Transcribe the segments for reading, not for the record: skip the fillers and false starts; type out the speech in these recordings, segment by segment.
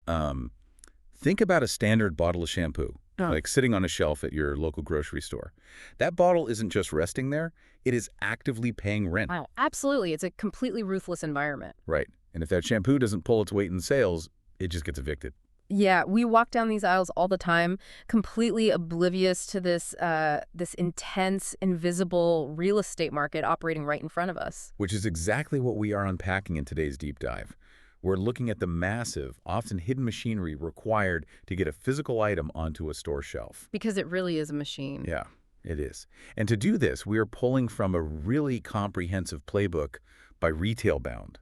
Um, think about a standard bottle of shampoo, Oh. like sitting on a shelf at your local grocery store. That bottle isn't just resting there, it is actively paying rent. Wow, absolutely. It's a completely ruthless environment. Right. And if that shampoo doesn't pull its weight in sales, it just gets evicted. Yeah, we walk down these aisles all the time, completely oblivious to this intense, invisible real estate market operating right in front of us. Which is exactly what we are unpacking in today's deep dive. We're looking at the massive, often hidden machinery required to get a physical item onto a store shelf. Because it really is a machine. Yeah, it is. And to do this, we are pulling from a really comprehensive playbook by Retailbound.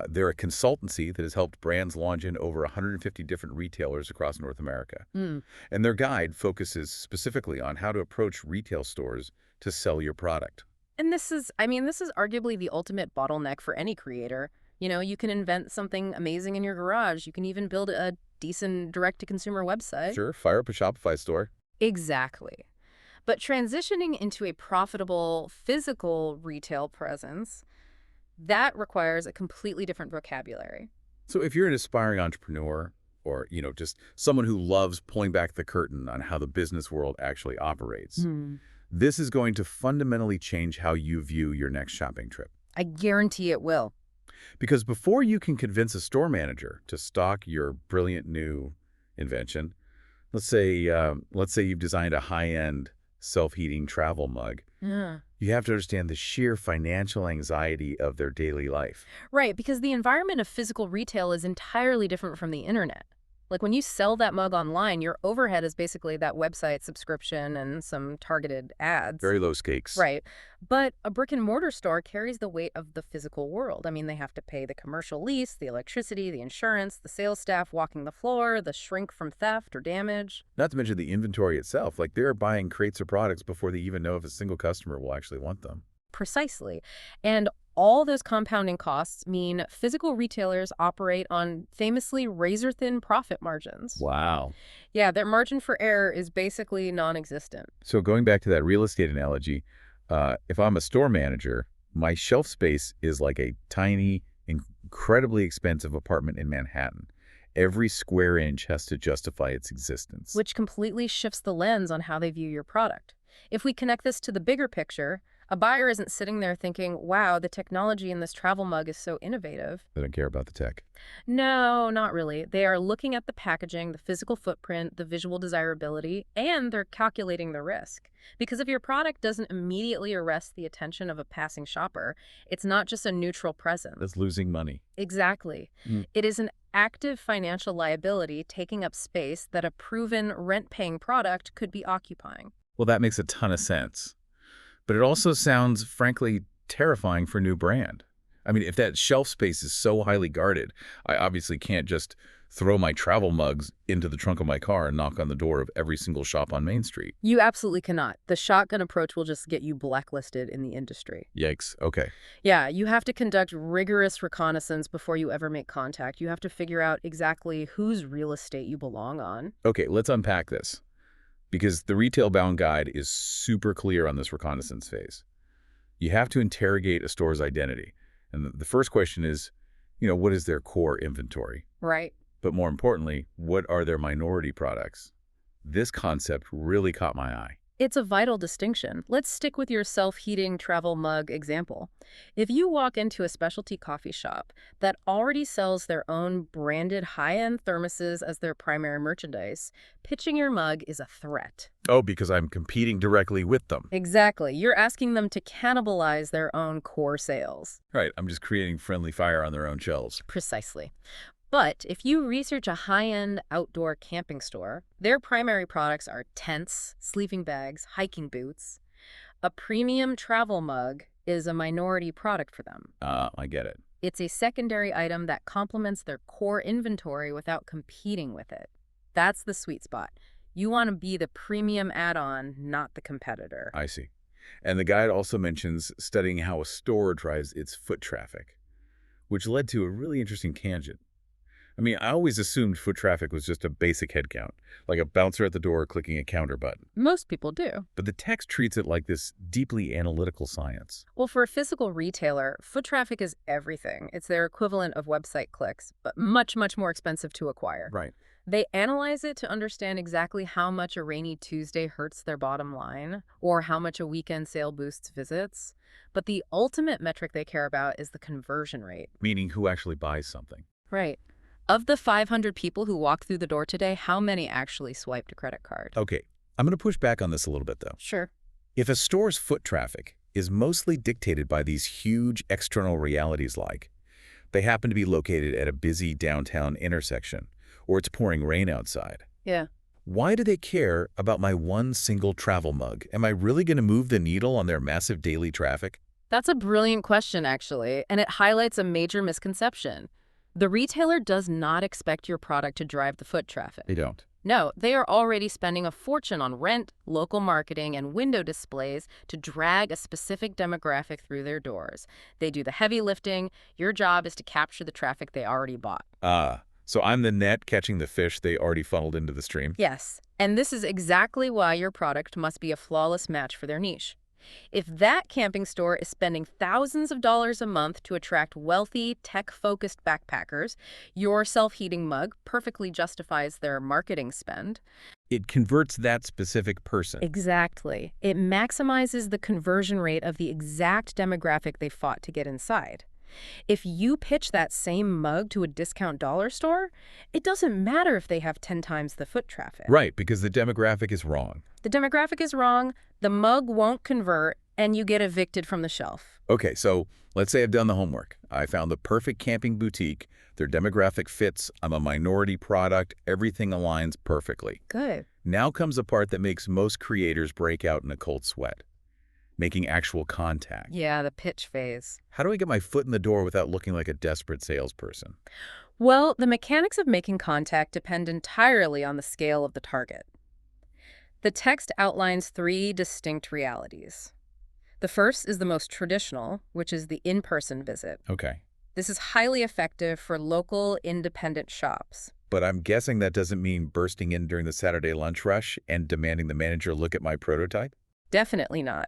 They're a consultancy that has helped brands launch in over 150 different retailers across North America. Mm. And their guide focuses specifically on how to approach retail stores to sell your product. And this is arguably the ultimate bottleneck for any creator. You can invent something amazing in your garage. You can even build a decent direct-to-consumer website. Sure, fire up a Shopify store. Exactly. But transitioning into a profitable physical retail presence, that requires a completely different vocabulary. So if you're an aspiring entrepreneur or, just someone who loves pulling back the curtain on how the business world actually operates, this is going to fundamentally change how you view your next shopping trip. I guarantee it will. Because before you can convince a store manager to stock your brilliant new invention, let's say you've designed a high-end self-heating travel mug, Yeah. you have to understand the sheer financial anxiety of their daily life. Right, because the environment of physical retail is entirely different from the internet. Like when you sell that mug online, your overhead is basically that website subscription and some targeted ads. Very low stakes. Right. But a brick and mortar store carries the weight of the physical world. I mean, they have to pay the commercial lease, the electricity, the insurance, the sales staff walking the floor, the shrink from theft or damage. Not to mention the inventory itself. Like they're buying crates of products before they even know if a single customer will actually want them. Precisely. And all those compounding costs mean physical retailers operate on famously razor-thin profit margins. Wow. Yeah, their margin for error is basically non-existent. So going back to that real estate analogy, if I'm a store manager, my shelf space is like a tiny, incredibly expensive apartment in Manhattan. Every square inch has to justify its existence. Which completely shifts the lens on how they view your product. If we connect this to the bigger picture, a buyer isn't sitting there thinking, wow, the technology in this travel mug is so innovative. They don't care about the tech. No, not really. They are looking at the packaging, the physical footprint, the visual desirability, and they're calculating the risk. Because if your product doesn't immediately arrest the attention of a passing shopper, it's not just a neutral presence. That's losing money. Exactly. It is an active financial liability taking up space that a proven rent-paying product could be occupying. Well, that makes a ton of sense. But it also sounds, frankly, terrifying for a new brand. I mean, if that shelf space is so highly guarded, I obviously can't just throw my travel mugs into the trunk of my car and knock on the door of every single shop on Main Street. You absolutely cannot. The shotgun approach will just get you blacklisted in the industry. Yikes. Okay. Yeah, you have to conduct rigorous reconnaissance before you ever make contact. You have to figure out exactly whose real estate you belong on. Okay, let's unpack this. Because the Retailbound guide is super clear on this reconnaissance phase. You have to interrogate a store's identity. And the first question is, what is their core inventory? Right. But more importantly, what are their minority products? This concept really caught my eye. It's a vital distinction. Let's stick with your self-heating travel mug example. If you walk into a specialty coffee shop that already sells their own branded high-end thermoses as their primary merchandise, pitching your mug is a threat. Oh, because I'm competing directly with them. Exactly. You're asking them to cannibalize their own core sales. Right, I'm just creating friendly fire on their own shelves. Precisely. But if you research a high-end outdoor camping store, their primary products are tents, sleeping bags, hiking boots. A premium travel mug is a minority product for them. I get it. It's a secondary item that complements their core inventory without competing with it. That's the sweet spot. You want to be the premium add-on, not the competitor. I see. And the guide also mentions studying how a store drives its foot traffic, which led to a really interesting tangent. I mean, I always assumed foot traffic was just a basic head count, like a bouncer at the door clicking a counter button. Most people do. But the text treats it like this deeply analytical science. Well, for a physical retailer, foot traffic is everything. It's their equivalent of website clicks, but much, much more expensive to acquire. Right. They analyze it to understand exactly how much a rainy Tuesday hurts their bottom line or how much a weekend sale boosts visits. But the ultimate metric they care about is the conversion rate. Meaning who actually buys something. Right. Of the 500 people who walked through the door today, how many actually swiped a credit card? Okay, I'm going to push back on this a little bit, though. Sure. If a store's foot traffic is mostly dictated by these huge external realities like they happen to be located at a busy downtown intersection, or it's pouring rain outside, Yeah. why do they care about my one single travel mug? Am I really going to move the needle on their massive daily traffic? That's a brilliant question, actually, and it highlights a major misconception. The retailer does not expect your product to drive the foot traffic. They don't. No, they are already spending a fortune on rent, local marketing, and window displays to drag a specific demographic through their doors. They do the heavy lifting. Your job is to capture the traffic they already bought. So I'm the net catching the fish they already funneled into the stream? Yes, and this is exactly why your product must be a flawless match for their niche. If that camping store is spending thousands of dollars a month to attract wealthy, tech-focused backpackers, your self-heating mug perfectly justifies their marketing spend. It converts that specific person. Exactly. It maximizes the conversion rate of the exact demographic they fought to get inside. If you pitch that same mug to a discount dollar store, it doesn't matter if they have 10 times the foot traffic. Right, because the demographic is wrong. The demographic is wrong, the mug won't convert, and you get evicted from the shelf. Okay, so let's say I've done the homework. I found the perfect camping boutique. Their demographic fits. I'm a minority product. Everything aligns perfectly. Good. Now comes the part that makes most creators break out in a cold sweat. Making actual contact. Yeah, the pitch phase. How do I get my foot in the door without looking like a desperate salesperson? Well, the mechanics of making contact depend entirely on the scale of the target. The text outlines 3 distinct realities. The first is the most traditional, which is the in-person visit. Okay. This is highly effective for local, independent shops. But I'm guessing that doesn't mean bursting in during the Saturday lunch rush and demanding the manager look at my prototype? Definitely not.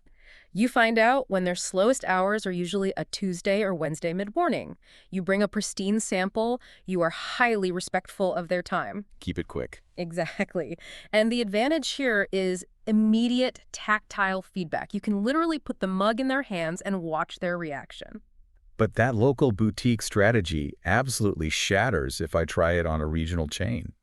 You find out when their slowest hours are usually a Tuesday or Wednesday mid-morning. You bring a pristine sample. You are highly respectful of their time. Keep it quick. Exactly. And the advantage here is immediate tactile feedback. You can literally put the mug in their hands and watch their reaction. But that local boutique strategy absolutely shatters if I try it on a regional chain.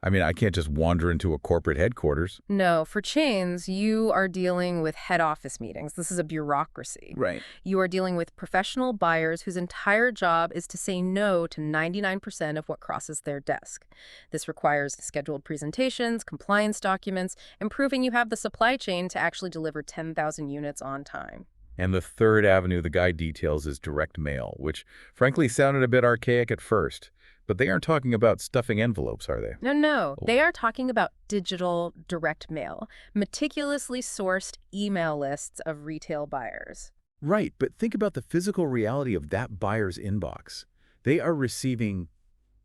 I mean, I can't just wander into a corporate headquarters. No, for chains, you are dealing with head office meetings. This is a bureaucracy. Right. You are dealing with professional buyers whose entire job is to say no to 99% of what crosses their desk. This requires scheduled presentations, compliance documents, and proving you have the supply chain to actually deliver 10,000 units on time. And the third avenue the guide details is direct mail, which frankly sounded a bit archaic at first. But they aren't talking about stuffing envelopes, are they? No. They are talking about digital direct mail, meticulously sourced email lists of retail buyers. Right, but think about the physical reality of that buyer's inbox. They are receiving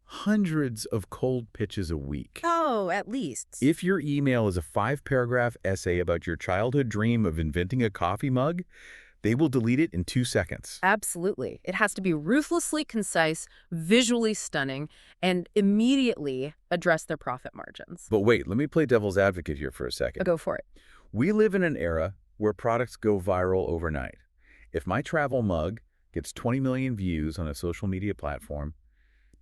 hundreds of cold pitches a week. Oh, at least. If your email is a 5-paragraph essay about your childhood dream of inventing a coffee mug, they will delete it in 2 seconds. Absolutely. It has to be ruthlessly concise, visually stunning, and immediately address their profit margins. But wait, let me play devil's advocate here for a second. Go for it. We live in an era where products go viral overnight. If my travel mug gets 20 million views on a social media platform,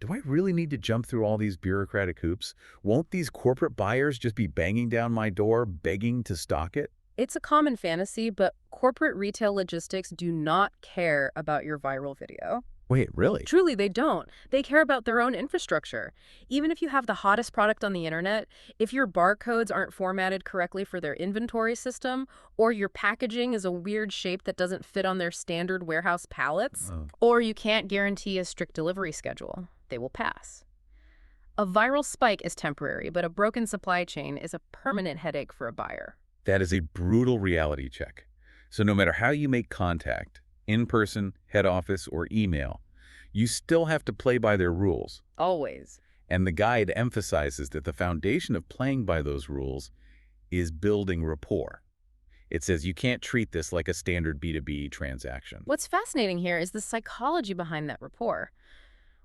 do I really need to jump through all these bureaucratic hoops? Won't these corporate buyers just be banging down my door, begging to stock it? It's a common fantasy, but corporate retail logistics do not care about your viral video. Wait, really? Truly, they don't. They care about their own infrastructure. Even if you have the hottest product on the internet, if your barcodes aren't formatted correctly for their inventory system, or your packaging is a weird shape that doesn't fit on their standard warehouse pallets, or you can't guarantee a strict delivery schedule, they will pass. A viral spike is temporary, but a broken supply chain is a permanent headache for a buyer. That is a brutal reality check. So no matter how you make contact, in person, head office, or email, you still have to play by their rules. Always. And the guide emphasizes that the foundation of playing by those rules is building rapport. It says you can't treat this like a standard B2B transaction. What's fascinating here is the psychology behind that rapport.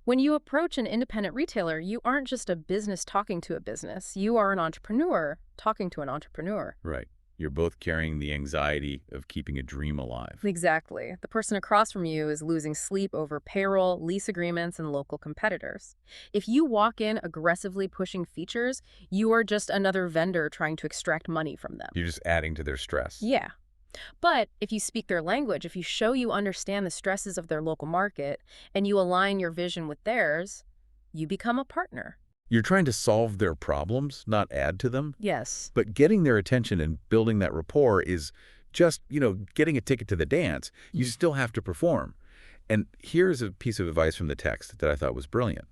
When you approach an independent retailer, you aren't just a business talking to a business. You are an entrepreneur talking to an entrepreneur. Right. You're both carrying the anxiety of keeping a dream alive. Exactly. The person across from you is losing sleep over payroll, lease agreements, and local competitors. If you walk in aggressively pushing features, you are just another vendor trying to extract money from them. You're just adding to their stress. Yeah. But if you speak their language, if you show you understand the stresses of their local market, and you align your vision with theirs, you become a partner. You're trying to solve their problems, not add to them. Yes. But getting their attention and building that rapport is just, getting a ticket to the dance. You still have to perform. And here's a piece of advice from the text that I thought was brilliant.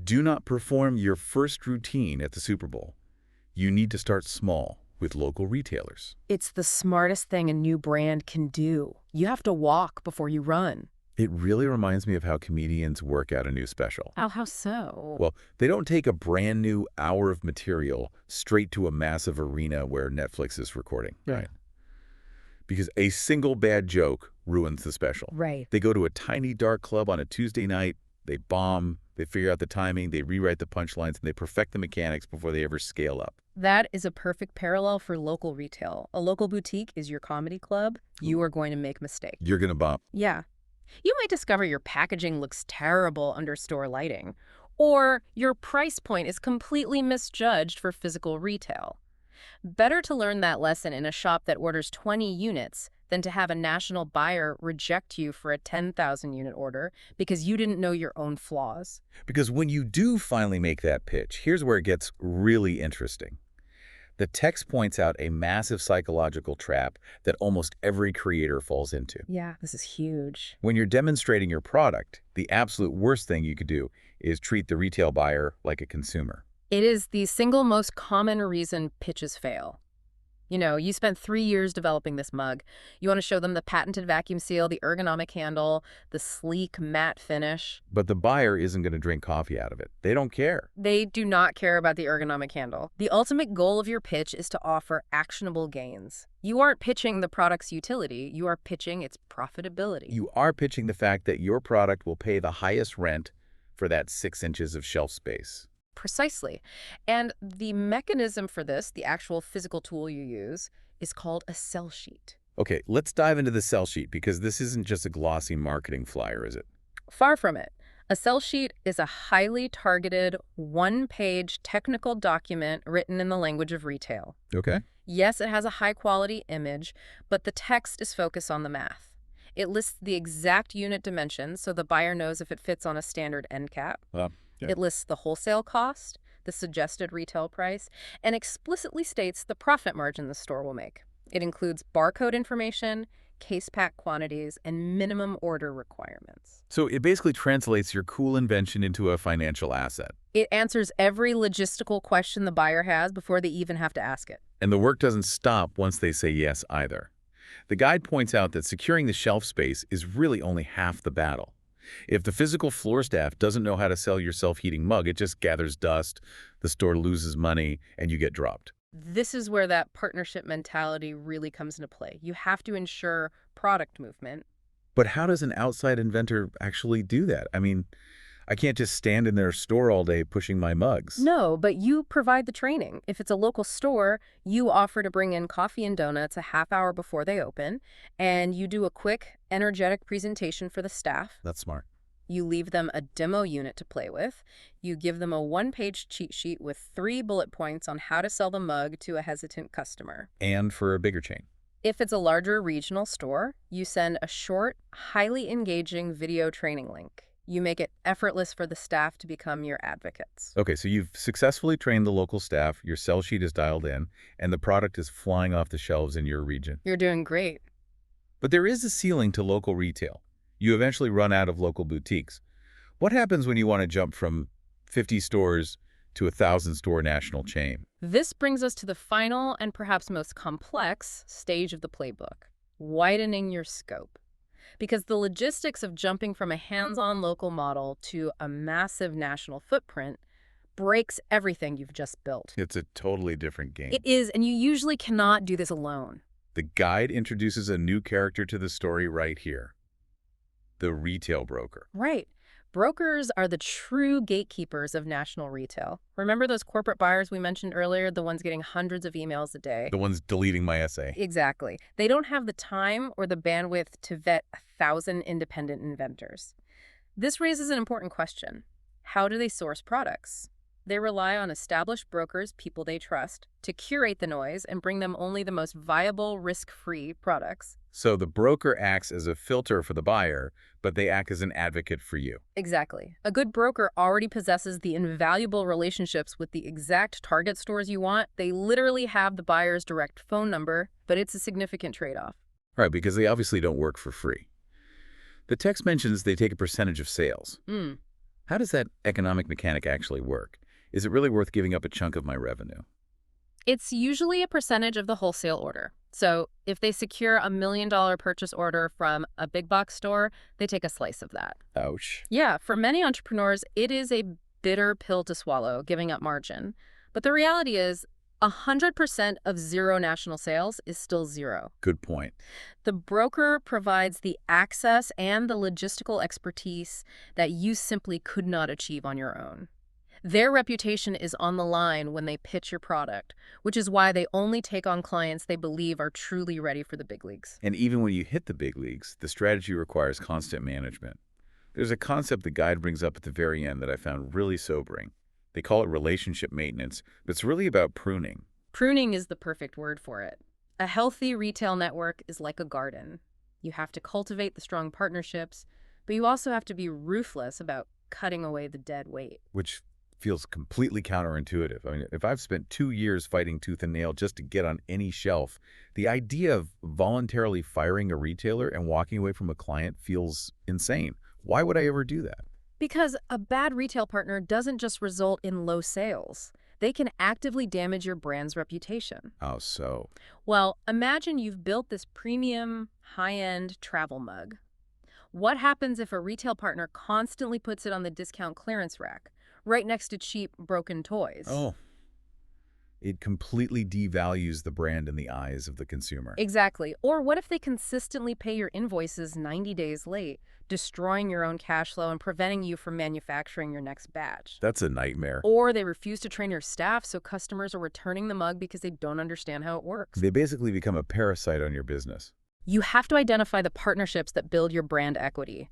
Do not perform your first routine at the Super Bowl. You need to start small with local retailers. It's the smartest thing a new brand can do. You have to walk before you run. It really reminds me of how comedians work out a new special. How so? Well, they don't take a brand new hour of material straight to a massive arena where Netflix is recording. Right. Because a single bad joke ruins the special. Right. They go to a tiny dark club on a Tuesday night, they bomb, they figure out the timing, they rewrite the punchlines, and they perfect the mechanics before they ever scale up. That is a perfect parallel for local retail. A local boutique is your comedy club. You are going to make mistakes. You're going to bomb. Yeah. You might discover your packaging looks terrible under store lighting, or your price point is completely misjudged for physical retail. Better to learn that lesson in a shop that orders 20 units than to have a national buyer reject you for a 10,000 unit order because you didn't know your own flaws. Because when you do finally make that pitch, here's where it gets really interesting. The text points out a massive psychological trap that almost every creator falls into. Yeah, this is huge. When you're demonstrating your product, the absolute worst thing you could do is treat the retail buyer like a consumer. It is the single most common reason pitches fail. You spent 3 years developing this mug. You want to show them the patented vacuum seal, the ergonomic handle, the sleek matte finish. But the buyer isn't going to drink coffee out of it. They don't care. They do not care about the ergonomic handle. The ultimate goal of your pitch is to offer actionable gains. You aren't pitching the product's utility. You are pitching its profitability. You are pitching the fact that your product will pay the highest rent for that 6 inches of shelf space. Precisely. And the mechanism for this, the actual physical tool you use, is called a sell sheet. Okay, let's dive into the sell sheet because this isn't just a glossy marketing flyer, is it? Far from it. A sell sheet is a highly targeted, one-page technical document written in the language of retail. Okay. Yes, it has a high-quality image, but the text is focused on the math. It lists the exact unit dimensions so the buyer knows if it fits on a standard end cap. Yeah. It lists the wholesale cost, the suggested retail price, and explicitly states the profit margin the store will make. It includes barcode information, case pack quantities, and minimum order requirements. So it basically translates your cool invention into a financial asset. It answers every logistical question the buyer has before they even have to ask it. And the work doesn't stop once they say yes either. The guide points out that securing the shelf space is really only half the battle. If the physical floor staff doesn't know how to sell your self-heating mug, it just gathers dust, the store loses money, and you get dropped. This is where that partnership mentality really comes into play. You have to ensure product movement. But how does an outside inventor actually do that? I mean, I can't just stand in their store all day pushing my mugs. No, but you provide the training. If it's a local store, you offer to bring in coffee and donuts a half hour before they open, and you do a quick, energetic presentation for the staff. That's smart. You leave them a demo unit to play with. You give them a one-page cheat sheet with 3 bullet points on how to sell the mug to a hesitant customer. And for a bigger chain. If it's a larger regional store, you send a short, highly engaging video training link. You make it effortless for the staff to become your advocates. Okay, so you've successfully trained the local staff, your sell sheet is dialed in, and the product is flying off the shelves in your region. You're doing great. But there is a ceiling to local retail. You eventually run out of local boutiques. What happens when you want to jump from 50 stores to a 1,000-store national chain? This brings us to the final and perhaps most complex stage of the playbook, widening your scope. because the logistics of jumping from a hands-on local model to a massive national footprint breaks everything you've just built. It's a totally different game. It is, and you usually cannot do this alone. The guide introduces a new character to the story right here. The retail broker. Right. Brokers are the true gatekeepers of national retail. Remember those corporate buyers we mentioned earlier, the ones getting hundreds of emails a day? The ones deleting my essay. Exactly. They don't have the time or the bandwidth to vet 1,000 independent inventors. This raises an important question. How do they source products? They rely on established brokers, people they trust, to curate the noise and bring them only the most viable, risk-free products. So the broker acts as a filter for the buyer, but they act as an advocate for you. Exactly. A good broker already possesses the invaluable relationships with the exact target stores you want. They literally have the buyer's direct phone number, but it's a significant trade-off. Right, because they obviously don't work for free. The text mentions they take a percentage of sales. How does that economic mechanic actually work? Is it really worth giving up a chunk of my revenue? It's usually a percentage of the wholesale order. So if they secure a $1 million purchase order from a big box store, they take a slice of that. Ouch. Yeah, for many entrepreneurs, it is a bitter pill to swallow, giving up margin. But the reality is 100% of zero national sales is still zero. Good point. The broker provides the access and the logistical expertise that you simply could not achieve on your own. Their reputation is on the line when they pitch your product, which is why they only take on clients they believe are truly ready for the big leagues. And even when you hit the big leagues, the strategy requires constant management. There's a concept the guide brings up at the very end that I found really sobering. They call it relationship maintenance, but it's really about pruning. Pruning is the perfect word for it. A healthy retail network is like a garden. You have to cultivate the strong partnerships, but you also have to be ruthless about cutting away the dead weight. Which feels completely counterintuitive. I mean, if I've spent 2 years fighting tooth and nail just to get on any shelf, the idea of voluntarily firing a retailer and walking away from a client feels insane. Why would I ever do that? Because a bad retail partner doesn't just result in low sales. They can actively damage your brand's reputation. How so? Well, imagine you've built this premium, high-end travel mug. What happens if a retail partner constantly puts it on the discount clearance rack, right next to cheap, broken toys? Oh, it completely devalues the brand in the eyes of the consumer. Exactly. Or what if they consistently pay your invoices 90 days late, destroying your own cash flow and preventing you from manufacturing your next batch? That's a nightmare. Or they refuse to train your staff, so customers are returning the mug because they don't understand how it works. They basically become a parasite on your business. You have to identify the partnerships that build your brand equity.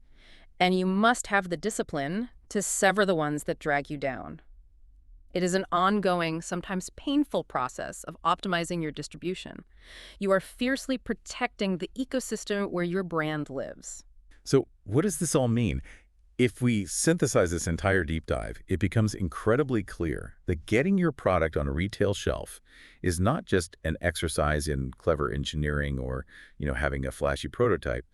And you must have the discipline to sever the ones that drag you down. It is an ongoing, sometimes painful process of optimizing your distribution. You are fiercely protecting the ecosystem where your brand lives. So what does this all mean? If we synthesize this entire deep dive, it becomes incredibly clear that getting your product on a retail shelf is not just an exercise in clever engineering or, having a flashy prototype.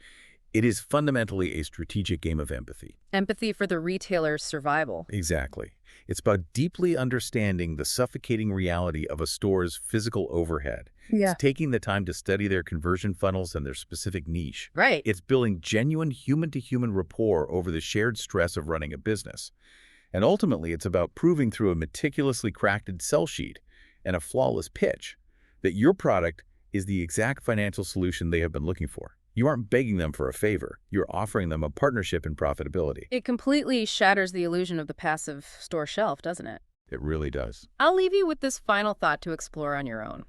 It is fundamentally a strategic game of empathy. Empathy for the retailer's survival. Exactly. It's about deeply understanding the suffocating reality of a store's physical overhead. Yeah. It's taking the time to study their conversion funnels and their specific niche. Right. It's building genuine human-to-human rapport over the shared stress of running a business. And ultimately, it's about proving through a meticulously crafted sell sheet and a flawless pitch that your product is the exact financial solution they have been looking for. You aren't begging them for a favor. You're offering them a partnership in profitability. It completely shatters the illusion of the passive store shelf, doesn't it? It really does. I'll leave you with this final thought to explore on your own.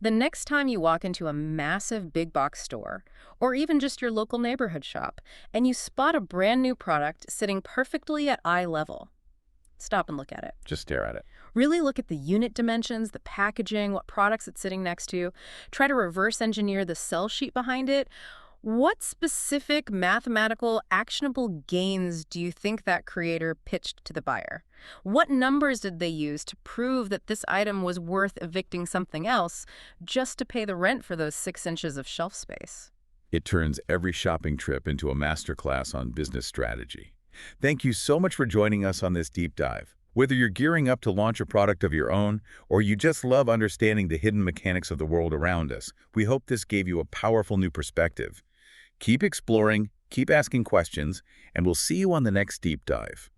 The next time you walk into a massive big box store, or even just your local neighborhood shop, and you spot a brand new product sitting perfectly at eye level, stop and look at it. Just stare at it. Really look at the unit dimensions, the packaging, what products it's sitting next to. Try to reverse engineer the sell sheet behind it. What specific mathematical, actionable gains do you think that creator pitched to the buyer? What numbers did they use to prove that this item was worth evicting something else just to pay the rent for those 6 inches of shelf space? It turns every shopping trip into a masterclass on business strategy. Thank you so much for joining us on this deep dive. Whether you're gearing up to launch a product of your own, or you just love understanding the hidden mechanics of the world around us, we hope this gave you a powerful new perspective. Keep exploring, keep asking questions, and we'll see you on the next deep dive.